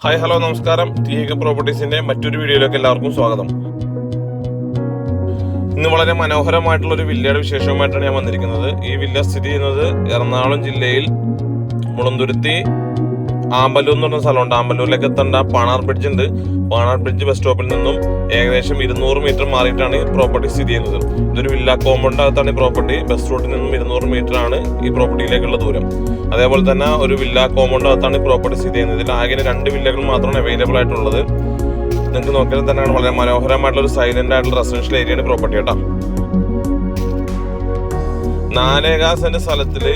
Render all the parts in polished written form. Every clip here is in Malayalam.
ഹായ് ഹലോ നമസ്കാരം. TK പ്രോപ്പർട്ടീസിന്റെ മറ്റൊരു വീഡിയോയിലേക്ക് എല്ലാവർക്കും സ്വാഗതം. ഇന്ന് വളരെ മനോഹരമായിട്ടുള്ള ഒരു വില്ലയുടെ വിശേഷവുമായിട്ടാണ് ഞാൻ വന്നിരിക്കുന്നത്. ഈ വില്ല സ്ഥിതി ചെയ്യുന്നത് എറണാകുളം ജില്ലയിൽ മുളന്തുരുത്തി ആമ്പല്ലൂർ എന്ന് പറഞ്ഞ സ്ഥലമുണ്ട്. ആമ്പല്ലൂരിലേക്ക് എത്തേണ്ട പാണാർ ബ്രിഡ്ജ് ഉണ്ട്. പാണാർ ബ്രിഡ്ജ് ബസ് സ്റ്റോപ്പിൽ നിന്നും ഏകദേശം 200 മീറ്റർ മാറിയിട്ടാണ് ഈ പ്രോപ്പർട്ടി സ്ഥിതി ചെയ്യുന്നത്. ഇതൊരു വില്ല കോമ്പൗണ്ട് അകത്താണ് ഈ പ്രോപ്പർട്ടി. ബസ് റൂട്ടിൽ നിന്നും 200 മീറ്റർ ആണ് ഈ പ്രോപ്പർട്ടിയിലേക്കുള്ള ദൂരം. അതേപോലെ തന്നെ ഒരു വില്ല കോമ്പൗണ്ട് അകത്താണ് ഈ പ്രോപ്പർട്ടി സ്ഥിതി ചെയ്യുന്നത്. ഇതിൽ ആകെ 2 വില്ലകൾ മാത്രമാണ് അവൈലബിൾ ആയിട്ടുള്ളത്. നിങ്ങൾക്ക് നോക്കിയാൽ തന്നെ വളരെ മനോഹരമായിട്ടുള്ള ഒരു സൈലന്റ് ആയിട്ടുള്ള റെസിഡൻഷ്യൽ ഏരിയയാണ് പ്രോപ്പർട്ടി കേട്ടോ. 4.5 സെന്റ് സ്ഥലത്തില്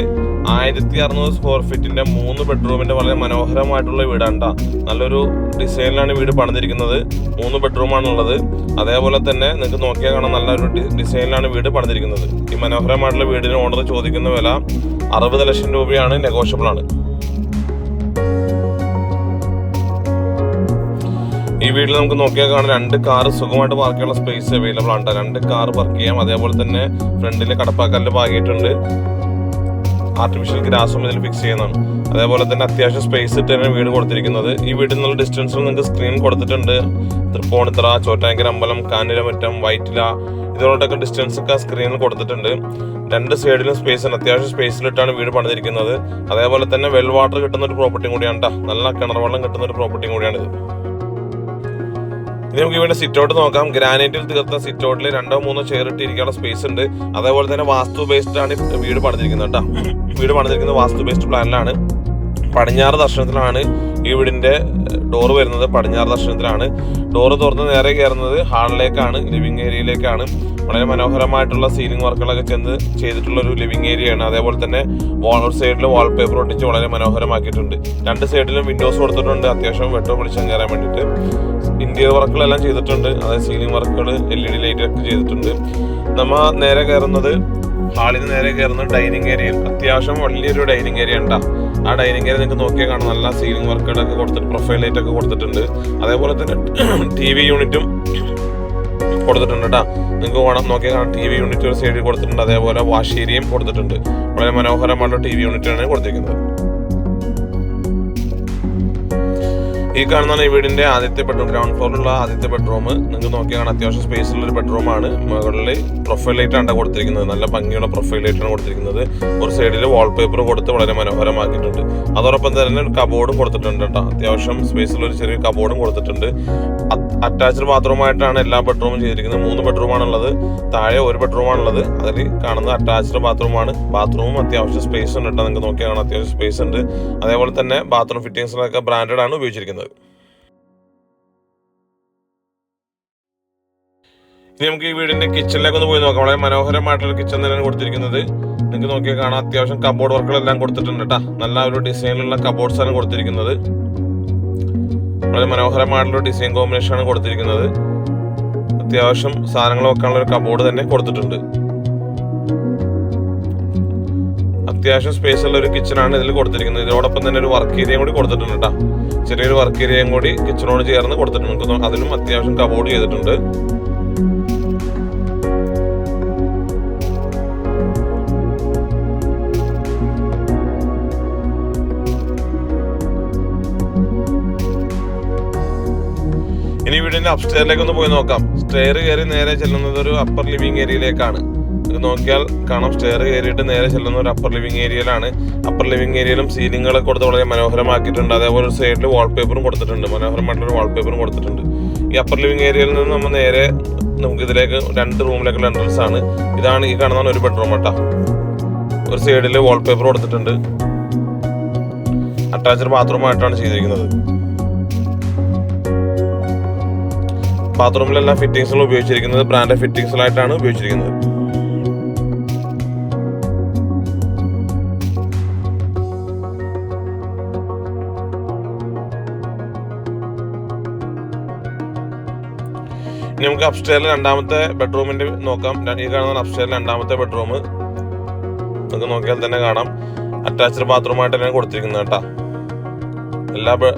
1600 സ്ക്വയർ ഫീറ്റിന്റെ 3 ബെഡ്റൂമിന്റെ വളരെ മനോഹരമായിട്ടുള്ള വീടാണ്. നല്ലൊരു ഡിസൈനിലാണ് വീട് പണിതിരിക്കുന്നത്. 3 ബെഡ്റൂമാണുള്ളത്. അതേപോലെ തന്നെ നിങ്ങൾക്ക് നോക്കിയാൽ കാണാൻ നല്ലൊരു ഡിസൈനിലാണ് വീട് പണിതിരിക്കുന്നത്. ഈ മനോഹരമായിട്ടുള്ള വീടിന് ഓണർ ചോദിക്കുന്ന വില 60 ലക്ഷം രൂപയാണ്. നെഗോഷ്യബിൾ ആണ്. ഈ വീട്ടിൽ നമുക്ക് നോക്കിയാൽ കാണാൻ 2 കാർ സുഖമായിട്ട് പാർക്ക് ചെയ്യാനുള്ള സ്പേസ് അവൈലബിൾ ആണ്. 2 കാർ പാർക്ക് ചെയ്യാം. അതേപോലെ തന്നെ ഫ്രണ്ടിലെ കടപ്പാക്കല്ല് പാകിയിട്ടുണ്ട്. ആർട്ടിഫിഷ്യൽ ഗ്രാസും ഇതിൽ ഫിക്സ് ചെയ്യുന്നതാണ്. അതേപോലെ തന്നെ അത്യാവശ്യം സ്പേസ് ഇട്ടാണ് വീട് കൊടുത്തിരിക്കുന്നത്. ഈ വീട്ടിൽ നിന്നുള്ള ഡിസ്റ്റൻസിൽ നിങ്ങൾക്ക് സ്ക്രീൻ കൊടുത്തിട്ടുണ്ട്. തൃപ്പൂണിത്തറ, ചോറ്റാങ്കര അമ്പലം, കാഞ്ഞിരമറ്റം, വൈറ്റില ഇതിലോട്ടൊക്കെ ഡിസ്റ്റൻസ് ഒക്കെ സ്ക്രീനിൽ കൊടുത്തിട്ടുണ്ട്. 2 സൈഡിലും സ്പേസ് ഉണ്ട്. അത്യാവശ്യം സ്പേസിലിട്ടാണ് വീട് പണിതിരിക്കുന്നത്. അതേപോലെ തന്നെ വെൽ വാട്ടർ കിട്ടുന്ന ഒരു പ്രോപ്പർട്ടിയും കൂടിയാണ് കേട്ടോ. നല്ല കിണർ വെള്ളം കിട്ടുന്ന ഒരു പ്രോപ്പർട്ടിയും കൂടിയാണിത്. ഇനി നമുക്ക് ഇവിടെ സിറ്റ് ഔട്ട് നോക്കാം. ഗ്രാനൈറ്റിൽ തീർത്ത സിറ്റ് ഔട്ടിൽ 2-3 ചെയർ ഇട്ടിരിക്കാനുള്ള സ്പേസ് ഉണ്ട്. അതേപോലെ തന്നെ വാസ്തു ബേസ്ഡ് ആണ് വീട് പണിതിരിക്കുന്നത് കേട്ടോ. വീട് പണിതിരിക്കുന്നത് വാസ്തു ബേസ്ഡ് പ്ലാനിലാണ്. പടിഞ്ഞാറ് ദർശനത്തിലാണ് ഈ വീടിന്റെ ഡോറ് വരുന്നത്. പടിഞ്ഞാറ് ദർശനത്തിലാണ് ഡോറ് തുറന്ന് നേരെ കയറുന്നത് ഹാളിലേക്കാണ്, ലിവിംഗ് ഏരിയയിലേക്കാണ്. വളരെ മനോഹരമായിട്ടുള്ള സീലിംഗ് വർക്കുകളൊക്കെ ചെയ്തിട്ടുള്ള ഒരു ലിവിംഗ് ഏരിയയാണ്. അതേപോലെ തന്നെ സൈഡിൽ വാൾപേപ്പർ ഒട്ടിച്ച് വളരെ മനോഹരമാക്കിയിട്ടുണ്ട്. 2 സൈഡിലും വിൻഡോസ് കൊടുത്തിട്ടുണ്ട്. അത്യാവശ്യം വെട്ടോ വെളിച്ചം കയറാൻ വേണ്ടിയിട്ട് ഇന്റീരിയർ വർക്കുകളെല്ലാം ചെയ്തിട്ടുണ്ട്. അതായത് സീലിംഗ് വർക്കുകൾ, LED ലൈറ്റ് ഒക്കെ ചെയ്തിട്ടുണ്ട്. നമ്മൾ നേരെ കയറുന്നത് ഹാളിന് നേരെ കയറുന്നത് ഡൈനിങ് ഏരിയയിൽ. അത്യാവശ്യം വലിയൊരു ഡൈനിങ് ഏരിയ ഉണ്ടാ. ആ ഡൈനിങ് ഏരിയ നിങ്ങൾക്ക് നോക്കിയാൽ കാണാം. നല്ല സീലിംഗ് വർക്കുകളൊക്കെ കൊടുത്തിട്ട് പ്രൊഫൈൽ ലൈറ്റ് ഒക്കെ കൊടുത്തിട്ടുണ്ട്. അതേപോലെ തന്നെ TV യൂണിറ്റും കൊടുത്തിട്ടുണ്ട് കേട്ടോ. നിങ്ങൾക്ക് വേണം നോക്കിയാൽ കാണാം. TV യൂണിറ്റ് ഒരു സൈഡിൽ കൊടുത്തിട്ടുണ്ട്. അതേപോലെ വാഷ് ഏരിയയും കൊടുത്തിട്ടുണ്ട്. വളരെ മനോഹരമായിട്ടുള്ള TV യൂണിറ്റാണ് കൊടുത്തിരിക്കുന്നത്. ഈ കാണുന്നതാണ് ഈ വീടിന്റെ ആദ്യത്തെ ബെഡ്റൂം. ഗ്രൗണ്ട് ഫ്ലോറിലുള്ള ആദ്യത്തെ ബെഡ്റൂം. നിങ്ങൾക്ക് നോക്കിയാൽ കാണാം അത്യാവശ്യം സ്പേസ് ഉള്ള ഒരു ബെഡ്റൂമാണ്. മുകളിൽ പ്രൊഫൈൽ ലൈറ്റ് ആണ് കൊടുത്തിരിക്കുന്നത്. നല്ല ഭംഗിയുള്ള പ്രൊഫൈൽ ലൈറ്റ് ആണ് കൊടുത്തിരിക്കുന്നത്. ഒരു സൈഡിൽ വാൾപേപ്പർ കൊടുത്ത് വളരെ മനോഹരമാക്കിയിട്ടുണ്ട്. അതോടൊപ്പം തന്നെ ഒരു കബോർഡും കൊടുത്തിട്ടുണ്ട് കേട്ടോ. അത്യാവശ്യം സ്പേസിലുള്ള ഒരു ചെറിയ കബോർഡും കൊടുത്തിട്ടുണ്ട്. അറ്റാച്ച്ഡ് ബാത്റൂമായിട്ടാണ് എല്ലാ ബെഡ്റൂമും ചെയ്തിരിക്കുന്നത്. 3 ബെഡ്റൂമാണുള്ളത്. താഴെ 1 ബെഡ്റൂമാണുള്ളത്. അതിൽ കാണുന്നത് അറ്റാച്ച്ഡ് ബാത്റൂമാണ്. ബാത്റൂമും അത്യാവശ്യം സ്പേസ് ഉണ്ട് കേട്ടോ. നിങ്ങൾക്ക് നോക്കിയാൽ കാണാം അത്യാവശ്യം സ്പേസ് ഉണ്ട്. അതേപോലെ തന്നെ ബാത്റൂം ഫിറ്റിംഗ്സിലൊക്കെ ബ്രാൻഡഡ് ആണ് ഉപയോഗിച്ചിരിക്കുന്നത്. ഇനി നമുക്ക് ഈ വീടിന്റെ കിച്ചണിലേക്ക് ഒന്ന് പോയി നോക്കാം. വളരെ മനോഹരമായിട്ടുള്ള കിച്ചൺ തന്നെയാണ് കൊടുത്തിരിക്കുന്നത്. നിങ്ങൾക്ക് നോക്കിയാൽ കാണാം അത്യാവശ്യം കബോർഡ് വർക്കുകളെല്ലാം കൊടുത്തിട്ടുണ്ട് കേട്ടോ. നല്ല ഒരു ഡിസൈനിലുള്ള കബോർഡ്സ് ആണ് കൊടുത്തിരിക്കുന്നത്. വളരെ മനോഹരമായിട്ടുള്ള ഡിസൈൻ കോമ്പിനേഷൻ ആണ് കൊടുത്തിരിക്കുന്നത്. അത്യാവശ്യം സാധനങ്ങൾ വെക്കാനുള്ള ഒരു കബോർഡ് തന്നെ കൊടുത്തിട്ടുണ്ട്. അത്യാവശ്യം സ്പേസ് ഉള്ള ഒരു കിച്ചണാണ് ഇതിൽ കൊടുത്തിരിക്കുന്നത്. ഇതിനോടൊപ്പം തന്നെ ഒരു വർക്ക് ഏരിയയും കൂടി കൊടുത്തിട്ടുണ്ട് കേട്ടോ. ചെറിയൊരു വർക്ക് ഏരിയയും കൂടി കിച്ചണോട് ചേർന്ന് കൊടുത്തിട്ടുണ്ട്. അതിലും അത്യാവശ്യം കബോർഡ് ചെയ്തിട്ടുണ്ട്. ഇനി വീടിന്റെ അപ്സ്റ്റെയറിലേക്ക് ഒന്ന് പോയി നോക്കാം. സ്റ്റെയർ കയറി നേരെ ചെല്ലുന്നത് ഒരു അപ്പർ ലിവിംഗ് ഏരിയയിലേക്കാണ്. ഇത് നോക്കിയാൽ കാണാം സ്റ്റെയർ കയറിയിട്ട് നേരെ ചെല്ലുന്ന ഒരു അപ്പർ ലിവിംഗ് ഏരിയയിലാണ്. അപ്പർ ലിവിംഗ് ഏരിയയിലും സീലിംഗുകളൊക്കെ കൊടുത്ത് വളരെ മനോഹരമാക്കിയിട്ടുണ്ട്. അതേപോലെ ഒരു സൈഡിൽ വാൾപേപ്പറും കൊടുത്തിട്ടുണ്ട്. മനോഹരമായിട്ടുള്ള വാൾപേപ്പറും കൊടുത്തിട്ടുണ്ട്. ഈ അപ്പർ ലിവിംഗ് ഏരിയയിൽ നിന്ന് നമ്മൾ നേരെ നമുക്ക് ഇതിലേക്ക് 2 റൂമിലേക്കുള്ള എൻട്രൻസ് ആണ്. ഇതാണ് ഈ കാണുന്ന ഒരു ബെഡ്റൂം കേട്ടോ. ഒരു സൈഡിൽ വാൾപേപ്പർ കൊടുത്തിട്ടുണ്ട്. അറ്റാച്ച്ഡ് ബാത്റൂമായിട്ടാണ് ചെയ്തിരിക്കുന്നത്. ബാത്റൂമിലെല്ലാം ഫിറ്റിംഗ്സുകൾ ഉപയോഗിച്ചിരിക്കുന്നത് ബ്രാൻഡഡ് ഫിറ്റിംഗ്സിലായിട്ടാണ് ഉപയോഗിച്ചിരിക്കുന്നത്. ഇനി നമുക്ക് അപ്സ്റ്റെയറിൽ 2ാമത്തെ ബെഡ്റൂമിന്റെ നോക്കാം. ഈ കാണുന്ന അപ്സ്റ്റെയറിൽ 2ാമത്തെ ബെഡ്റൂം നിങ്ങൾക്ക് നോക്കിയാൽ തന്നെ കാണാം അറ്റാച്ച്ഡ് ബാത്റൂമായിട്ട് തന്നെയാണ് കൊടുത്തിരിക്കുന്നത് കേട്ടോ.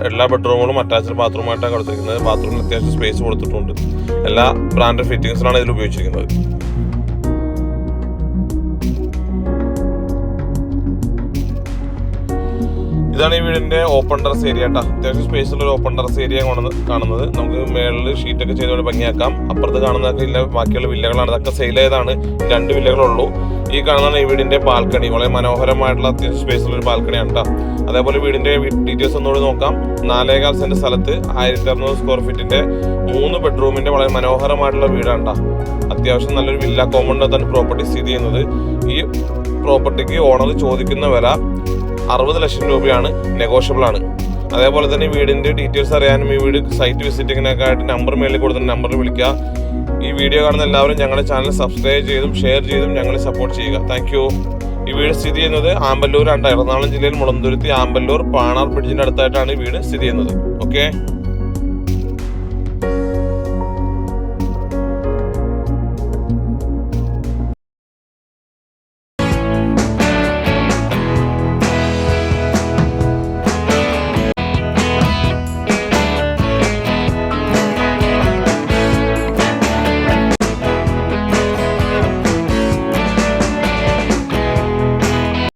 എല്ലാ ബെഡ്റൂമുകളും അറ്റാച്ച്ഡ് ബാത്റൂമായിട്ടാണ് കൊടുത്തിരിക്കുന്നത്. ബാത്റൂമിൽ അത്യാവശ്യം സ്പേസ് കൊടുത്തിട്ടുണ്ട്. എല്ലാ ബ്രാൻഡഡ് ഫിറ്റിംഗ്സിലാണ് ഇതിൽ ഉപയോഗിച്ചിരിക്കുന്നത്. ഇതാണ് ഈ വീടിന്റെ ഓപ്പൺ ടെറസ് ഏരിയ കേട്ടോ. അത്യാവശ്യം സ്പേസ് ഉള്ള ഒരു ഓപ്പൺ ടെറസ് ഏരിയ കാണുന്നത്. നമുക്ക് മേളിൽ ഷീറ്റൊക്കെ ചെയ്തുകൊണ്ട് ഭംഗിയാക്കാം. അപ്പുറത്ത് കാണുന്നതൊക്കെ ഇല്ല, ബാക്കിയുള്ള വില്ലകളാണ്. അതൊക്കെ സെയിൽ ചെയ്താണ്, 2 വില്ലകളുള്ളൂ. ഈ കാണുന്ന ഈ വീടിന്റെ ബാൽക്കണി വളരെ മനോഹരമായിട്ടുള്ള അത്യാവശ്യം സ്പേസ് ഉള്ള ഒരു ബാൽക്കണിയാണ് കേട്ടോ. അതേപോലെ വീടിന്റെ ഡീറ്റെയിൽസ് ഒന്നുകൂടി നോക്കാം. 4.25 സെന്റ് സ്ഥലത്ത് 1600 സ്ക്വയർ ഫീറ്റിന്റെ 3 ബെഡ്റൂമിന്റെ വളരെ മനോഹരമായിട്ടുള്ള വീടാണ് കേട്ടോ. അത്യാവശ്യം നല്ലൊരു വില്ല കോമ്പൗണ്ടിനകത്താണ് പ്രോപ്പർട്ടി സ്ഥിതി ചെയ്യുന്നത്. ഈ പ്രോപ്പർട്ടിക്ക് ഓണർ ചോദിക്കുന്ന വില 60 ലക്ഷം രൂപയാണ്, നെഗോഷ്യബിൾ ആണ്. അതേപോലെ തന്നെ വീടിന്റെ ഡീറ്റെയിൽസ് അറിയാനും ഈ വീട് സൈറ്റ് വിസിറ്റിങ്ങിനൊക്കെ ആയിട്ട് നമ്പർ മേളിൽ കൊടുത്ത നമ്പറിൽ വിളിക്കുക. ഈ വീഡിയോ കാണുന്ന എല്ലാവരും ഞങ്ങളുടെ ചാനൽ സബ്സ്ക്രൈബ് ചെയ്തും ഷെയർ ചെയ്തും ഞങ്ങളെ സപ്പോർട്ട് ചെയ്യുക. Thank you. ഈ വീട് സ്ഥിതി ചെയ്യുന്നത് ആമ്പല്ലൂർ, എറണാകുളം ജില്ലയിൽ മുളന്തുരുത്തി ആമ്പല്ലൂർ പാണാർ ബ്രിഡ്ജിന്റെ അടുത്തായിട്ടാണ് ഈ വീട് സ്ഥിതി ചെയ്യുന്നത്. ഓക്കെ.